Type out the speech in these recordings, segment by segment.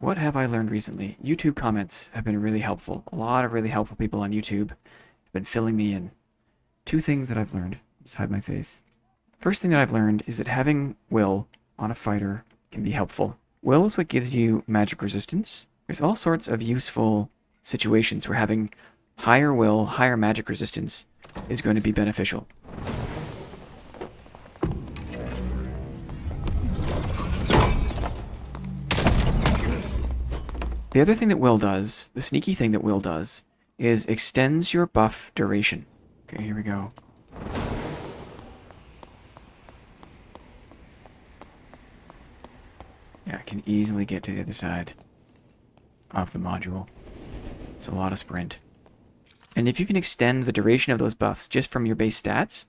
what have I learned recently? YouTube comments have been really helpful. A lot of really helpful people on YouTube have been filling me in. Two things that I've learned. Just hide my face. First thing that I've learned is that having will on a fighter can be helpful. Will is what gives you magic resistance. There's all sorts of useful situations where having higher will, higher magic resistance is going to be beneficial. The other thing that will does, the sneaky thing that will does, is extends your buff duration. Okay, here we go. Yeah, I can easily get to the other side of the module. It's a lot of sprint. And if you can extend the duration of those buffs just from your base stats,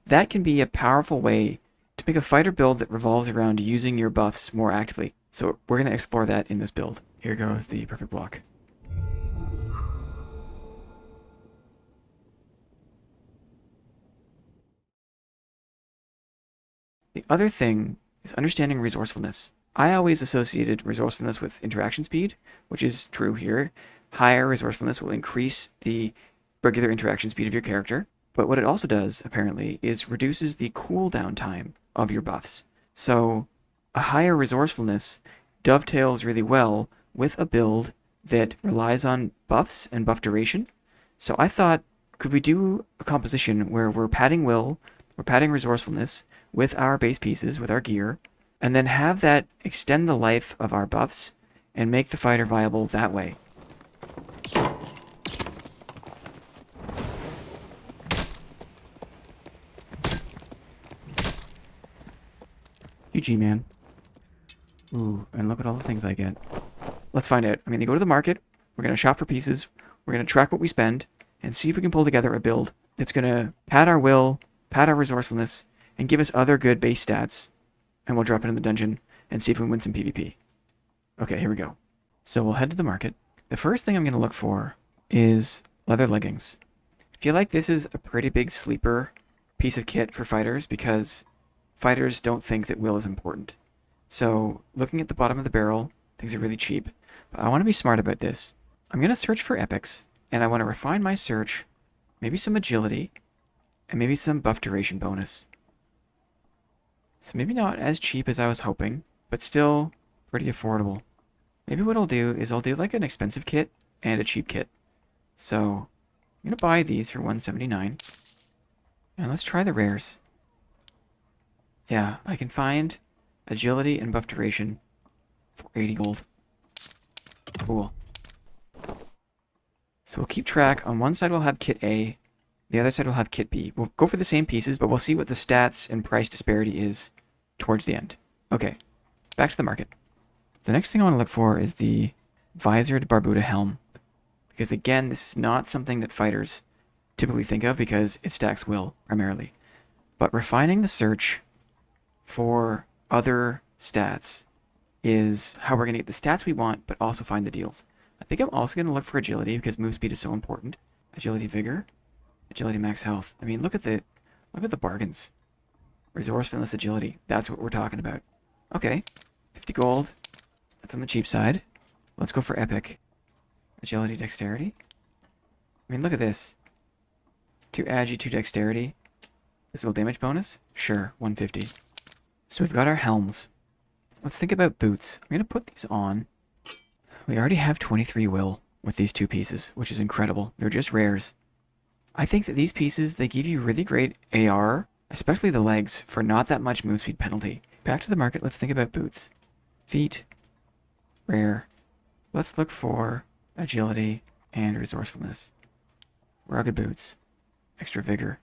that can be a powerful way to make a fighter build that revolves around using your buffs more actively. So we're going to explore that in this build. Here goes the perfect block. The other thing is understanding resourcefulness. I always associated resourcefulness with interaction speed, which is true here. Higher resourcefulness will increase the regular interaction speed of your character, but what it also does, apparently, is reduces the cooldown time of your buffs. So a higher resourcefulness dovetails really well with a build that relies on buffs and buff duration. So I thought, could we do a composition where we're padding will, we're padding resourcefulness with our base pieces, with our gear, and then have that extend the life of our buffs and make the fighter viable that way. GG, man. Ooh, and look at all the things I get. Let's find out. I mean, they go to the market, we're going to shop for pieces, we're going to track what we spend, and see if we can pull together a build that's going to pad our will, pad our resourcefulness, and give us other good base stats, and we'll drop it in the dungeon and see if we can win some PvP. Okay, here we go. So we'll head to the market. The first thing I'm going to look for is leather leggings. I feel like this is a pretty big sleeper piece of kit for fighters because fighters don't think that will is important. So looking at the bottom of the barrel, things are really cheap. But I want to be smart about this. I'm going to search for epics, and I want to refine my search, maybe some agility, and maybe some buff duration bonus. So maybe not as cheap as I was hoping, but still pretty affordable. Maybe what I'll do is I'll do like an expensive kit and a cheap kit. So I'm going to buy these for $179. And let's try the rares. Yeah, I can find agility and buff duration for 80 gold. Cool. So we'll keep track. On one side we'll have kit A. The other side will have kit B. We'll go for the same pieces, but we'll see what the stats and price disparity is towards the end. Okay, back to the market. The next thing I want to look for is the visored Barbuda helm. Because again, this is not something that fighters typically think of because it stacks will, primarily. But refining the search for other stats is how we're going to get the stats we want, but also find the deals. I think I'm also going to look for agility because move speed is so important. Agility vigor. Agility max health. I mean, look at the bargains. Resourcefulness agility. That's what we're talking about. Okay. 50 gold. That's on the cheap side. Let's go for epic. Agility, dexterity. I mean, look at this. 2 agi, 2 dexterity. Physical damage bonus? Sure, 150. So we've got our helms. Let's think about boots. I'm going to put these on. We already have 23 will with these two pieces, which is incredible. They're just rares. I think that these pieces, they give you really great AR, especially the legs, for not that much move speed penalty. Back to the market, let's think about boots. Feet, rare. Let's look for agility and resourcefulness. Rugged boots, extra vigor.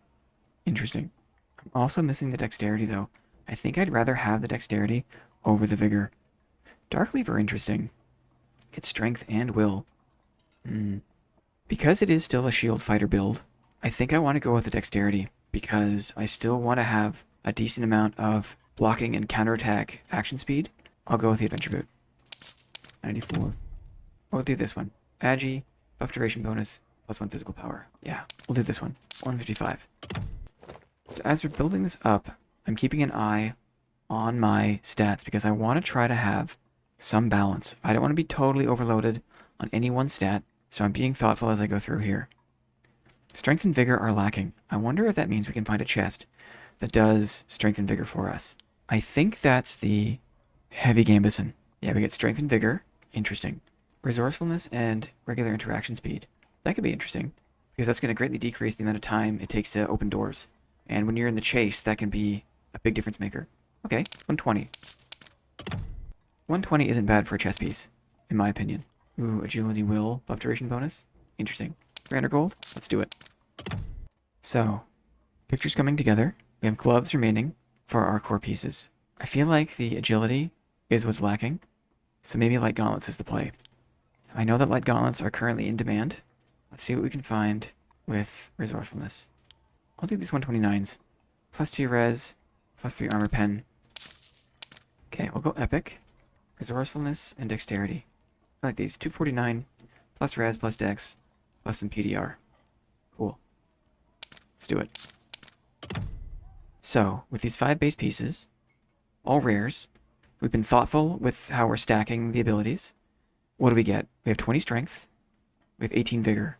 Interesting. I'm also missing the dexterity though. I think I'd rather have the dexterity over the vigor. Dark Lever, interesting. It's strength and will. Because it is still a shield fighter build, I think I want to go with the dexterity because I still want to have a decent amount of blocking and counterattack action speed. I'll go with the adventure boot. 94. We'll do this one. Agi, buff duration bonus, +1 physical power. Yeah, we'll do this one. 155. So as we're building this up, I'm keeping an eye on my stats because I want to try to have Some balance. I don't want to be totally overloaded on any one stat, so I'm being thoughtful as I go through here. Strength and vigor are lacking. I wonder if that means we can find a chest that does strength and vigor for us. I think that's the heavy gambeson. Yeah, we get strength and vigor. Interesting. Resourcefulness and regular interaction speed. That could be interesting, because that's going to greatly decrease the amount of time it takes to open doors. And when you're in the chase, that can be a big difference maker. Okay, 120. 120 isn't bad for a chess piece, in my opinion. Ooh, agility will, buff duration bonus. Interesting. 300 gold? Let's do it. So, pictures coming together. We have gloves remaining for our core pieces. I feel like the agility is what's lacking, so maybe light gauntlets is the play. I know that light gauntlets are currently in demand. Let's see what we can find with resourcefulness. I'll do these 129s. Plus 2 res, plus 3 armor pen. Okay, we'll go epic. Resourcefulness and dexterity. I like these. 249, plus res, plus dex, plus some PDR. Cool. Let's do it. So, with these 5 base pieces, all rares, we've been thoughtful with how we're stacking the abilities. What do we get? We have 20 strength, we have 18 vigor,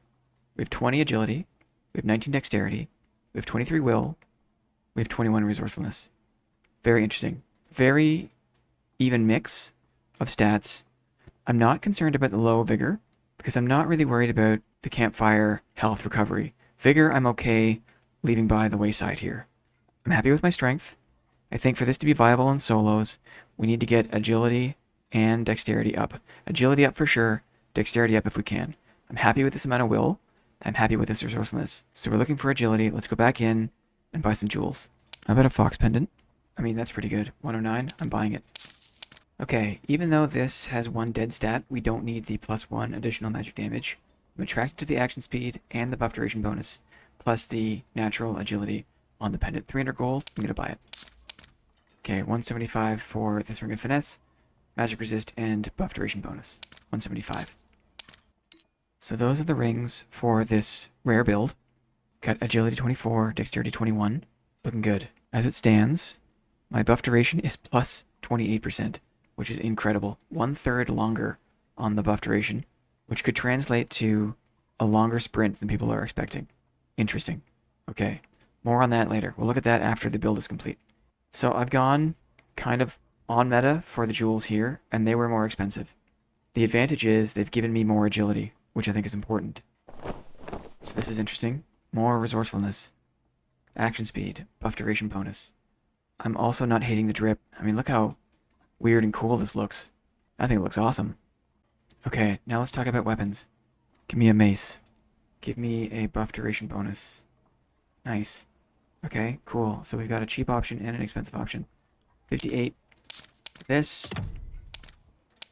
we have 20 agility, we have 19 dexterity, we have 23 will, we have 21 resourcefulness. Very interesting. Very even mix of stats. I'm not concerned about the low vigor, because I'm not really worried about the campfire health recovery. Vigor, I'm okay leaving by the wayside here. I'm happy with my strength. I think for this to be viable in solos, we need to get agility and dexterity up. Agility up for sure, dexterity up if we can. I'm happy with this amount of will. I'm happy with this resourcefulness. So we're looking for agility. Let's go back in and buy some jewels. How about a fox pendant? I mean, that's pretty good. 109, I'm buying it. Okay, even though this has 1 dead stat, we don't need the +1 additional magic damage. I'm attracted to the action speed and the buff duration bonus, plus the natural agility on the pendant. 300 gold, I'm gonna buy it. Okay, 175 for this ring of finesse, magic resist, and buff duration bonus. 175. So those are the rings for this rare build. Got agility 24, dexterity 21. Looking good. As it stands, my buff duration is plus 28%, which is incredible. 1/3 longer on the buff duration, which could translate to a longer sprint than people are expecting. Interesting. Okay, more on that later. We'll look at that after the build is complete. So I've gone kind of on meta for the jewels here, and they were more expensive. The advantage is they've given me more agility, which I think is important. So this is interesting. More resourcefulness. Action speed. Buff duration bonus. I'm also not hating the drip. I mean, look how weird and cool this looks. I think it looks awesome. Okay, now let's talk about weapons. Give me a mace. Give me a buff duration bonus. Nice. Okay, cool. So we've got a cheap option and an expensive option. 58 for this.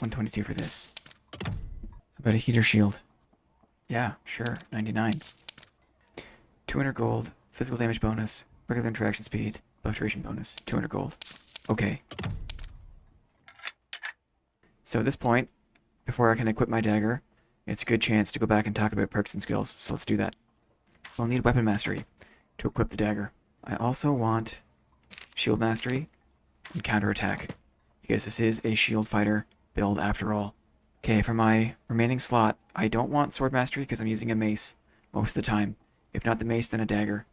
122 for this. How about a heater shield? Yeah, sure. 99. 200 gold. Physical damage bonus. Regular interaction speed. Buff duration bonus. 200 gold. Okay. So at this point, before I can equip my dagger, it's a good chance to go back and talk about perks and skills. So let's do that. We'll need weapon mastery to equip the dagger. I also want shield mastery and counterattack, because this is a shield fighter build after all. Okay, for my remaining slot, I don't want sword mastery because I'm using a mace most of the time. If not the mace, then a dagger.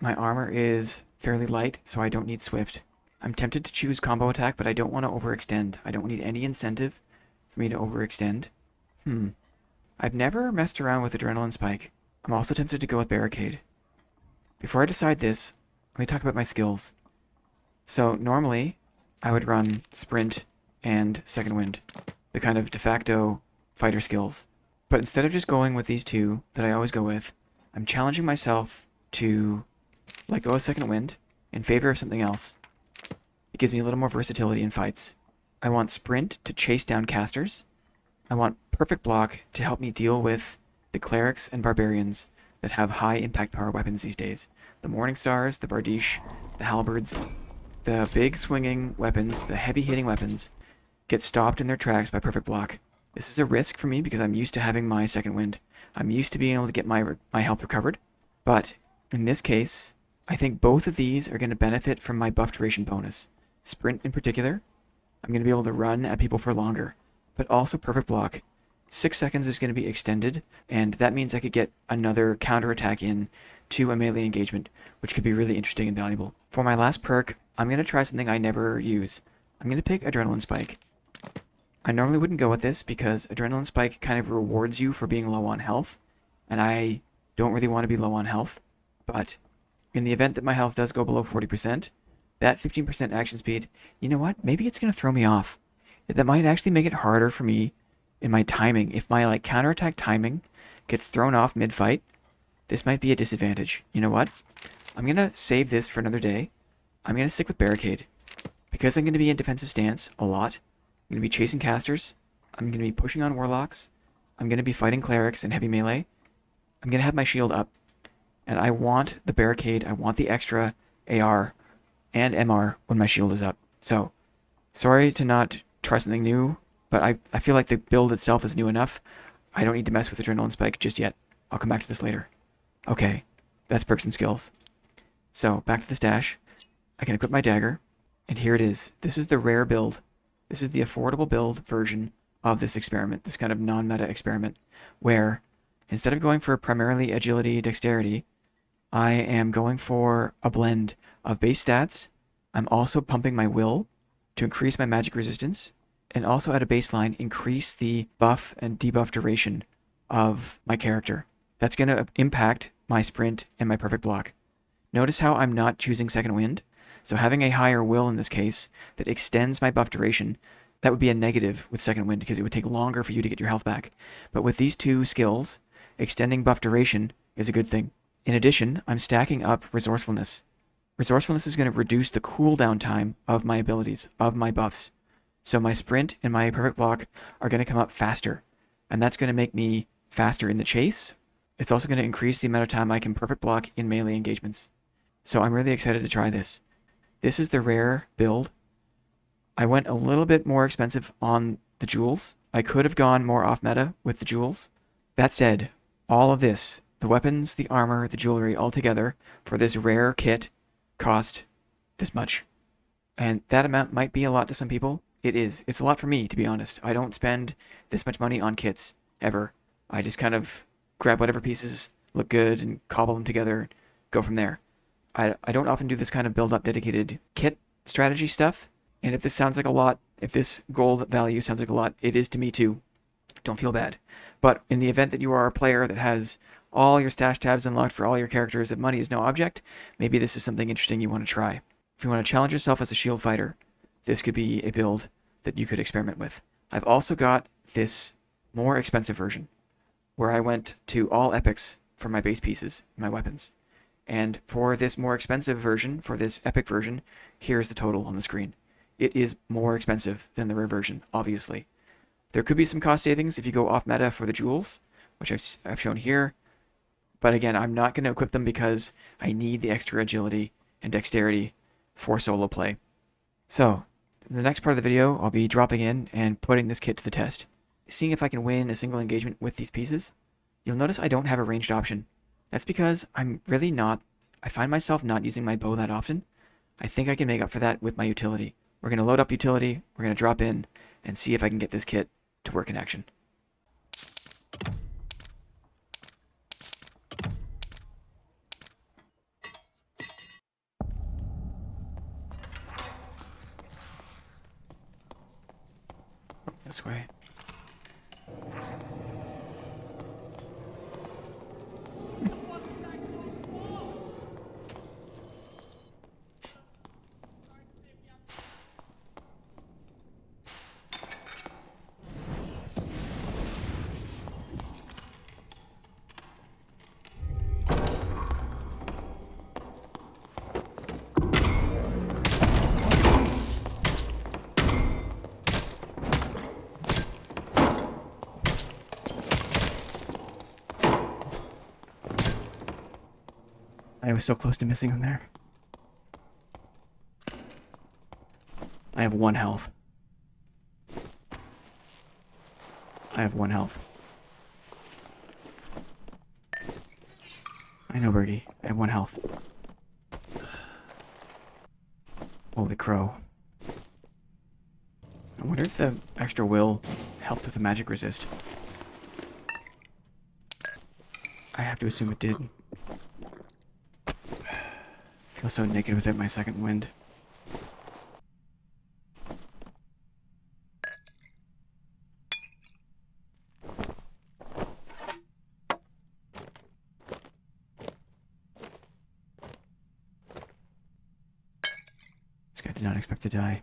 My armor is fairly light, so I don't need swift. I'm tempted to choose combo attack, but I don't want to overextend. I don't need any incentive for me to overextend. I've never messed around with adrenaline spike. I'm also tempted to go with barricade. Before I decide this, let me talk about my skills. So normally, I would run sprint and second wind, the kind of de facto fighter skills. But instead of just going with these two that I always go with, I'm challenging myself to let go of second wind in favor of something else. It gives me a little more versatility in fights. I want sprint to chase down casters. I want perfect block to help me deal with the clerics and barbarians that have high impact power weapons these days. The Morning Stars, the Bardiche, the Halberds, the big swinging weapons, the heavy hitting weapons get stopped in their tracks by perfect block. This is a risk for me because I'm used to having my second wind. I'm used to being able to get my health recovered. But in this case, I think both of these are going to benefit from my buff duration bonus. Sprint in particular, I'm going to be able to run at people for longer. But also perfect block. 6 seconds is going to be extended, and that means I could get another counterattack in to a melee engagement, which could be really interesting and valuable. For my last perk, I'm going to try something I never use. I'm going to pick Adrenaline Spike. I normally wouldn't go with this because Adrenaline Spike kind of rewards you for being low on health, and I don't really want to be low on health. But in the event that my health does go below 40%, that 15% action speed, you know what? Maybe it's going to throw me off. That might actually make it harder for me in my timing. If my counterattack timing gets thrown off mid-fight, this might be a disadvantage. You know what? I'm going to save this for another day. I'm going to stick with Barricade. Because I'm going to be in defensive stance a lot, I'm going to be chasing casters, I'm going to be pushing on warlocks, I'm going to be fighting clerics and heavy melee, I'm going to have my shield up. And I want the Barricade, I want the extra AR and MR when my shield is up. So, sorry to not try something new, but I feel like the build itself is new enough. I don't need to mess with Adrenaline Spike just yet. I'll come back to this later. Okay, that's perks and skills. So, back to the stash. I can equip my dagger, and here it is. This is the rare build. This is the affordable build version of this experiment, this kind of non-meta experiment, where instead of going for primarily agility, dexterity, I am going for a blend of base stats. I'm also pumping my will to increase my magic resistance, and also at a baseline, increase the buff and debuff duration of my character. That's going to impact my sprint and my perfect block. Notice how I'm not choosing second wind. So having a higher will in this case that extends my buff duration, that would be a negative with second wind because it would take longer for you to get your health back. But with these two skills, extending buff duration is a good thing. In addition, I'm stacking up Resourcefulness. Resourcefulness is going to reduce the cooldown time of my abilities, of my buffs. So my sprint and my perfect block are going to come up faster. And that's going to make me faster in the chase. It's also going to increase the amount of time I can perfect block in melee engagements. So I'm really excited to try this. This is the rare build. I went a little bit more expensive on the jewels. I could have gone more off meta with the jewels. That said, all of this, the weapons, the armor, the jewelry, all together for this rare kit cost this much. And that amount might be a lot to some people. It is. It's a lot for me, to be honest. I don't spend this much money on kits, ever. I just kind of grab whatever pieces look good and cobble them together, go from there. I don't often do this kind of build-up dedicated kit strategy stuff. And if this sounds like a lot, if this gold value sounds like a lot, it is to me too. Don't feel bad. But in the event that you are a player that has all your stash tabs unlocked for all your characters, if money is no object, maybe this is something interesting you want to try. If you want to challenge yourself as a shield fighter, this could be a build that you could experiment with. I've also got this more expensive version where I went to all epics for my base pieces, my weapons. And for this more expensive version, for this epic version, here's the total on the screen. It is more expensive than the rare version, obviously. There could be some cost savings if you go off meta for the jewels, which I've shown here. But again, I'm not going to equip them because I need the extra agility and dexterity for solo play. So, in the next part of the video, I'll be dropping in and putting this kit to the test. Seeing if I can win a single engagement with these pieces. You'll notice I don't have a ranged option. That's because I find myself not using my bow that often. I think I can make up for that with my utility. We're going to load up utility, we're going to drop in, and see if I can get this kit to work in action. This way. I was so close to missing him there. I have 1 health. I have 1 health. I know, Bergie. I have 1 health. Holy crow. I wonder if the extra will helped with the magic resist. I have to assume it did. I feel so naked without my second wind. This guy did not expect to die.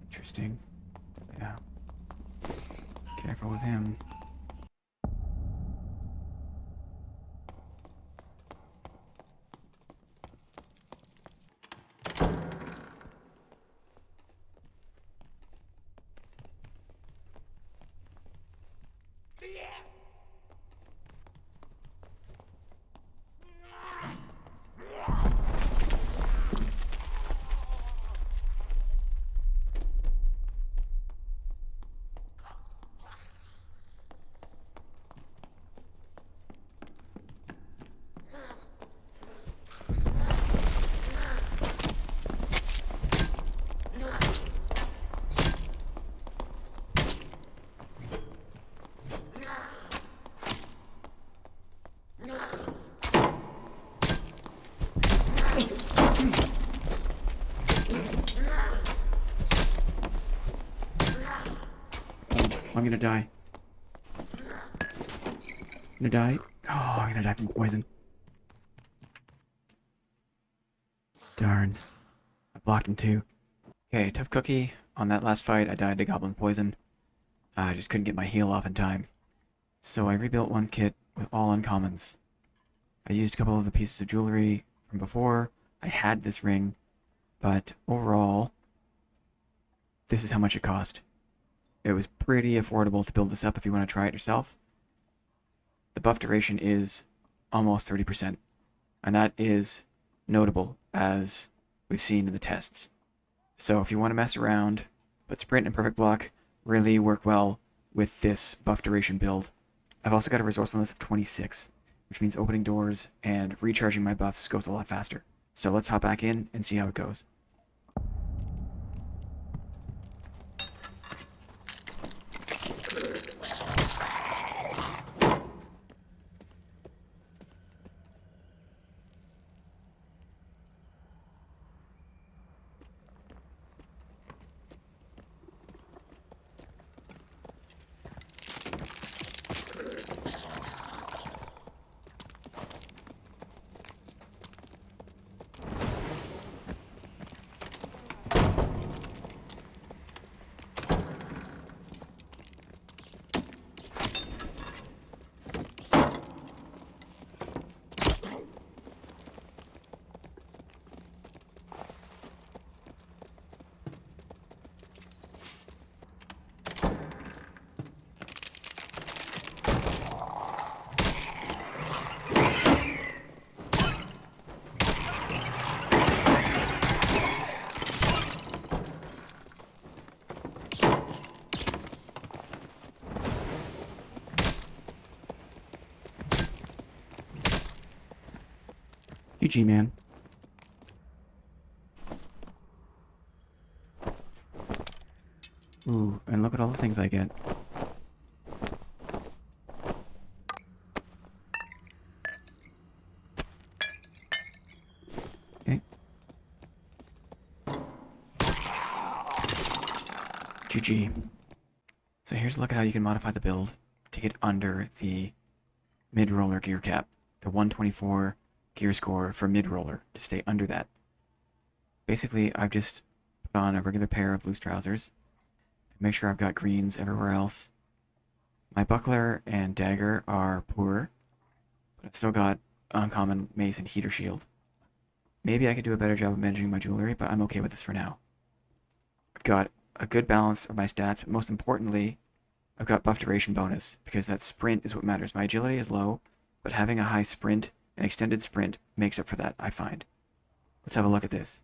Interesting. Yeah. Careful with him. I'm gonna die. I'm gonna die. Oh, I'm gonna die from poison. Darn. I blocked him too. Okay, tough cookie. On that last fight, I died to goblin poison. I just couldn't get my heal off in time. So I rebuilt one kit with all uncommons. I used a couple of the pieces of jewelry from before. I had this ring, but overall, this is how much it cost. It was pretty affordable to build this up if you want to try it yourself. The buff duration is almost 30%, and that is notable, as we've seen in the tests. So if you want to mess around, but sprint and perfect block really work well with this buff duration build. I've also got a resourcefulness of 26, which means opening doors and recharging my buffs goes a lot faster. So let's hop back in and see how it goes. GG, man. Ooh, and look at all the things I get. Okay. GG. So here's a look at how you can modify the build to get under the mid-roller gear cap. The 124 gear score for mid-roller, to stay under that. Basically, I've just put on a regular pair of loose trousers. Make sure I've got greens everywhere else. My buckler and dagger are poor, but I've still got uncommon mace and heater shield. Maybe I could do a better job of managing my jewelry, but I'm okay with this for now. I've got a good balance of my stats, but most importantly, I've got buff duration bonus, because that sprint is what matters. My agility is low, but having a high sprint, an extended sprint, makes up for that, I find. Let's have a look at this.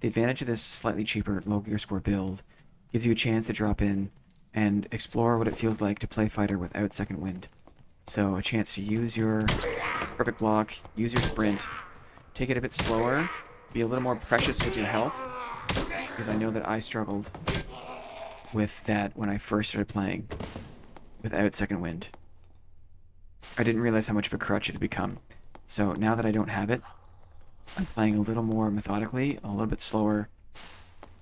The advantage of this slightly cheaper low gear score build gives you a chance to drop in and explore what it feels like to play fighter without second wind. So a chance to use your perfect block, use your sprint, take it a bit slower, be a little more precious with your health, because I know that I struggled with that when I first started playing without second wind. I didn't realize how much of a crutch it had become. So now that I don't have it, I'm playing a little more methodically, a little bit slower,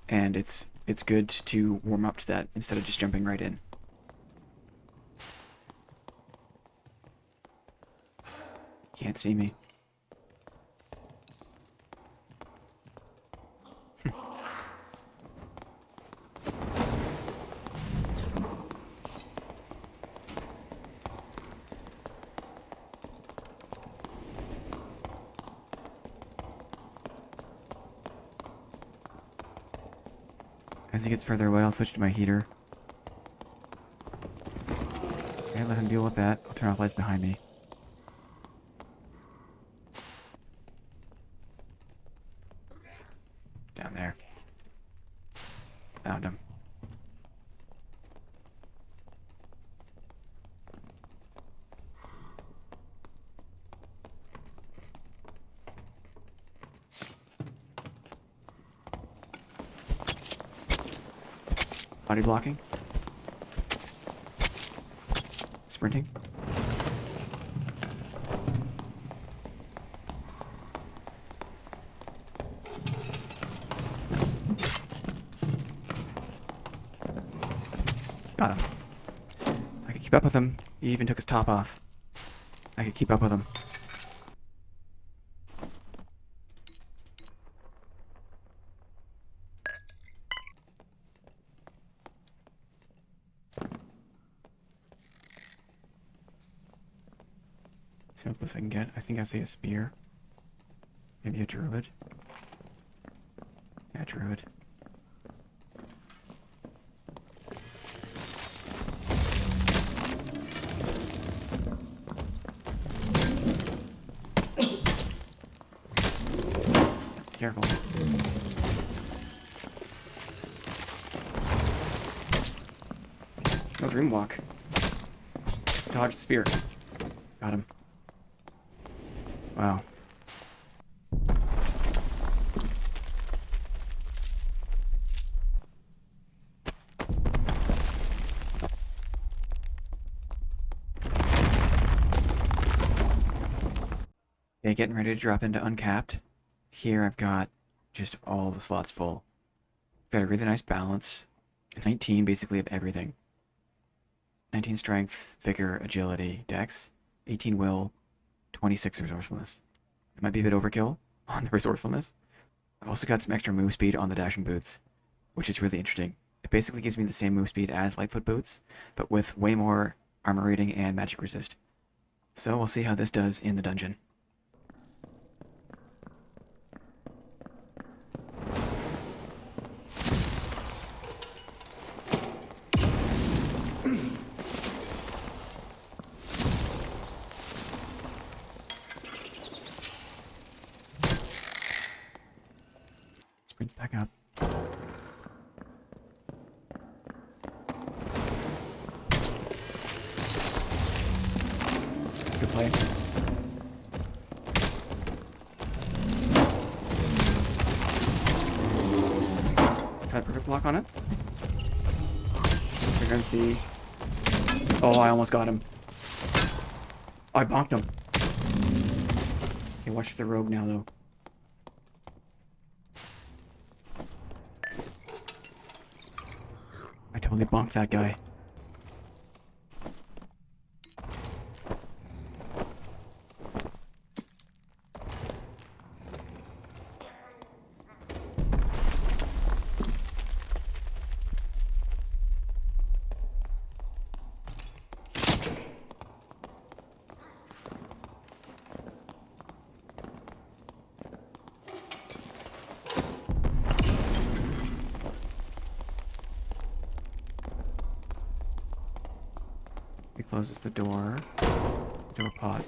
and it's good to warm up to that instead of just jumping right in. Can't see me. As he gets further away, I'll switch to my heater. Okay, let him deal with that. I'll turn off lights behind me. Down there. Found him. Body blocking. Sprinting. Got him. I could keep up with him. He even took his top off. I could keep up with him. See what else I can get. I think I see a spear. Maybe a druid. Yeah, druid. Careful. No dream walk. Dodge the spear. Got him. Wow. Okay, getting ready to drop into uncapped. Here I've got just all the slots full. Got a really nice balance. 19 basically of everything. 19 strength, vigor, agility, dex, 18 will, 26 resourcefulness. It might be a bit overkill on the resourcefulness. I've also got some extra move speed on the dashing boots, which is really interesting. It basically gives me the same move speed as Lightfoot boots, but with way more armor rating and magic resist. So we'll see how this does in the dungeon. Sprints back up. Good play. Try perfect block on it. Here comes the... Oh, I almost got him. Oh, I bonked him. Okay, watch the rogue now, though. I totally bonked that guy. He closes the door to a pot.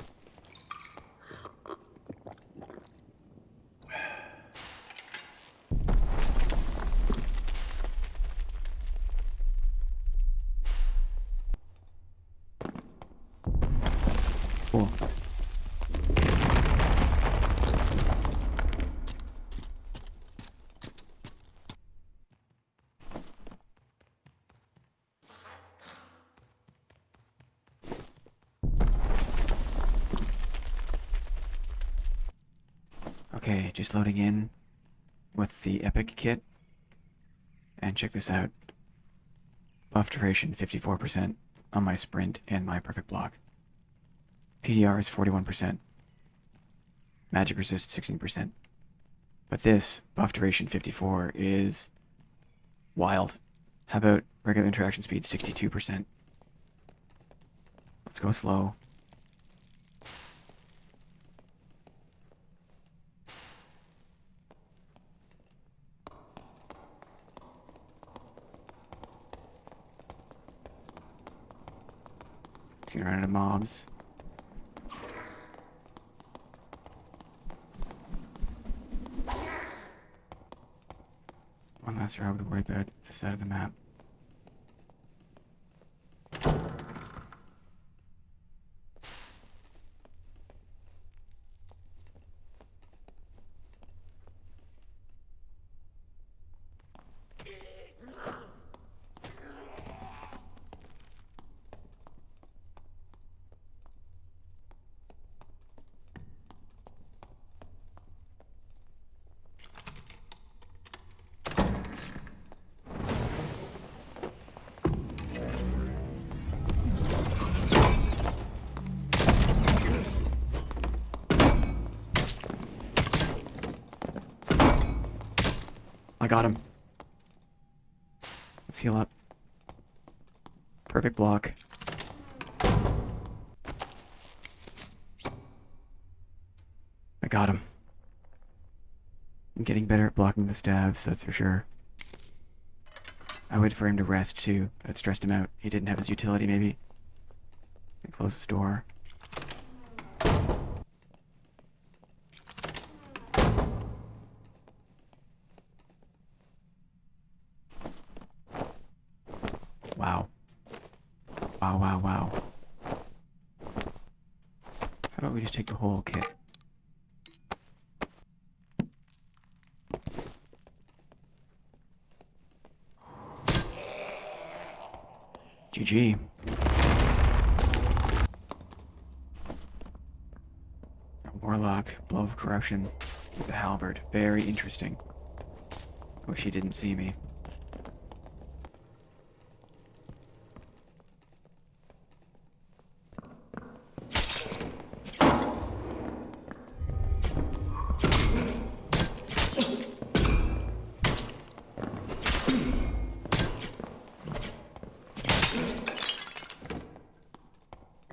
Okay, just loading in with the epic kit. And check this out. Buff duration 54% on my sprint and my perfect block. PDR is 41%. Magic resist 16%. But this, buff duration 54, is wild. How about regular interaction speed 62%? Let's go slow. It's gonna run into mobs. One last route to worry about this side of the map. I got him. Let's heal up. Perfect block. I got him. I'm getting better at blocking the stabs, that's for sure. I waited for him to rest too. That stressed him out. He didn't have his utility maybe. Close his door. Wow. Wow, wow, wow. How about we just take the whole kit? GG. A warlock, blow of corruption with a halberd. Very interesting. I wish he didn't see me.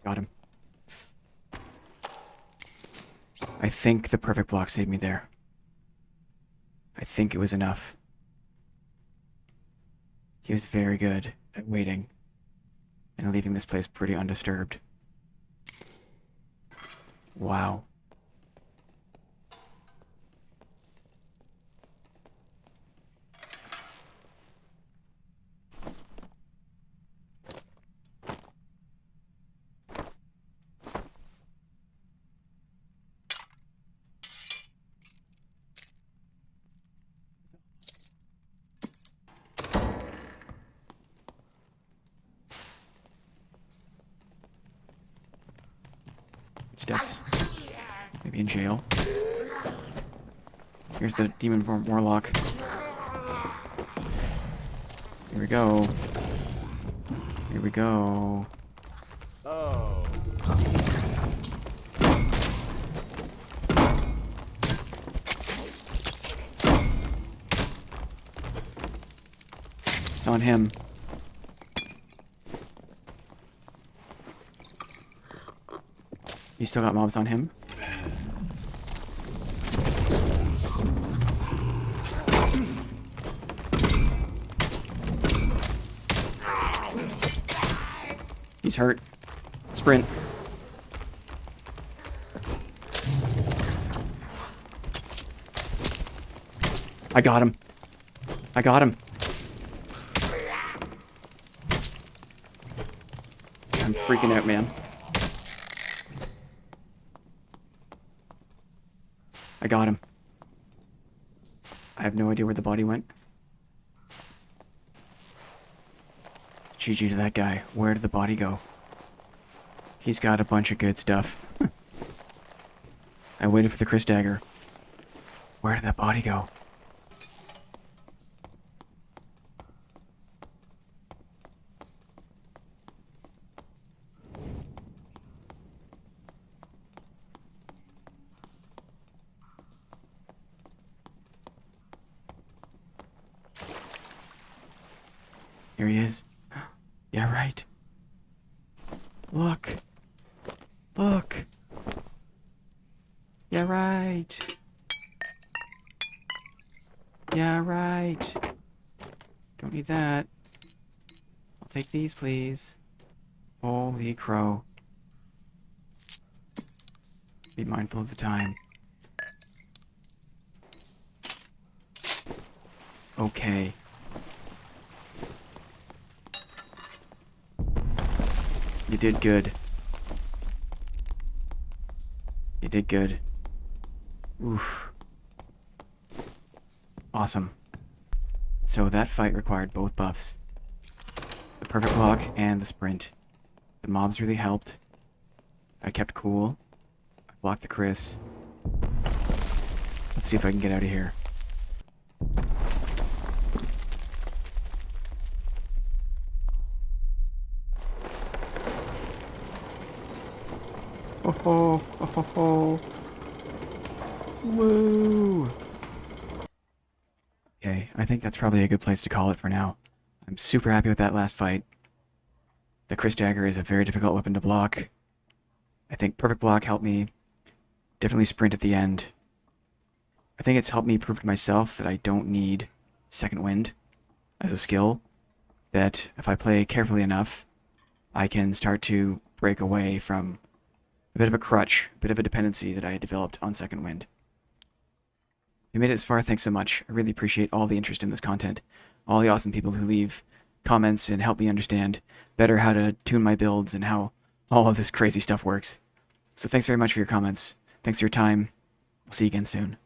Got him. I think the perfect block saved me there. I think it was enough. He was very good at waiting and leaving this place pretty undisturbed. Wow. Steps. Maybe in jail. Here's the demon warlock. Here we go. Here we go. Oh. It's on him. You still got mobs on him? He's hurt. Sprint. I got him. I got him. I'm freaking out, man. I got him. I have no idea where the body went. GG to that guy. Where did the body go? He's got a bunch of good stuff. I waited for the Chris dagger. Where did that body go? Here he is. Yeah, right. Look. Look. Yeah, right. Yeah, right. Don't need that. I'll take these, please. Holy crow. Be mindful of the time. Okay. You did good. You did good. Oof. Awesome. So that fight required both buffs. The perfect block and the sprint. The mobs really helped. I kept cool. I blocked the Chris. Let's see if I can get out of here. Oh ho, oh ho ho. Woo! Okay, I think that's probably a good place to call it for now. I'm super happy with that last fight. The Chris Dagger is a very difficult weapon to block. I think Perfect Block helped me definitely sprint at the end. I think it's helped me prove to myself that I don't need Second Wind as a skill. That if I play carefully enough, I can start to break away from a bit of a crutch, a bit of a dependency that I had developed on Second Wind. If you made it this far, thanks so much. I really appreciate all the interest in this content, all the awesome people who leave comments and help me understand better how to tune my builds and how all of this crazy stuff works. So thanks very much for your comments. Thanks for your time. We'll see you again soon.